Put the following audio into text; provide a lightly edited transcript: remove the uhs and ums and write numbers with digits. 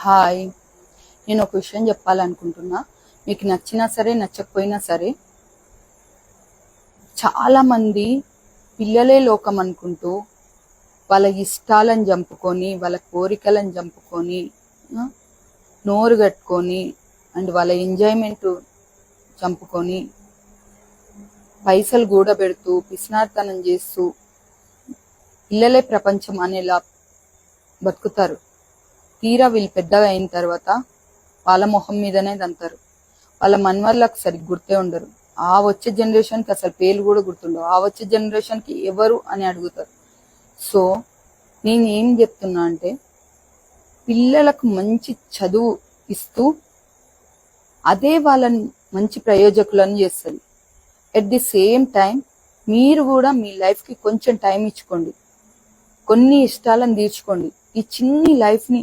Hi, నేను ఒక విషయం చెప్పాలనుకుంటున్నా. మీకు నచ్చినా సరే నచ్చకపోయినా సరే, చాలా మంది పిల్లలే లోకం అనుకుంటూ వాళ్ళ ఇష్టాలను చంపుకొని, వాళ్ళ కోరికలను చంపుకొని, నోరు కట్టుకొని అండ్ వాళ్ళ ఎంజాయ్మెంట్ చంపుకొని, పైసలు కూడబెడుతూ పిసినార్తనం చేస్తూ పిల్లలే ప్రపంచం అనేలా బతుకుతారు. తీరా వీళ్ళు పెద్దగా అయిన తర్వాత వాళ్ళ మొహం మీదనే దంతారు. వాళ్ళ మనవర్లకు సరిగ్గా గుర్తే ఉండరు. ఆ వచ్చే జనరేషన్కి అసలు పేర్లు కూడా గుర్తుండవు. ఆ వచ్చే జనరేషన్కి ఎవరు అని అడుగుతారు. సో నేను ఏం చెప్తున్నా అంటే, పిల్లలకు మంచి చదువు ఇస్తూ అదే వాళ్ళని మంచి ప్రయోజకులను చేస్తుంది. ఎట్ ది సేమ్ టైం మీరు కూడా మీ లైఫ్కి కొంచెం టైం ఇచ్చుకోండి, కొన్ని ఇష్టాలను తీర్చుకోండి. ఈ చిన్ని లైఫ్ని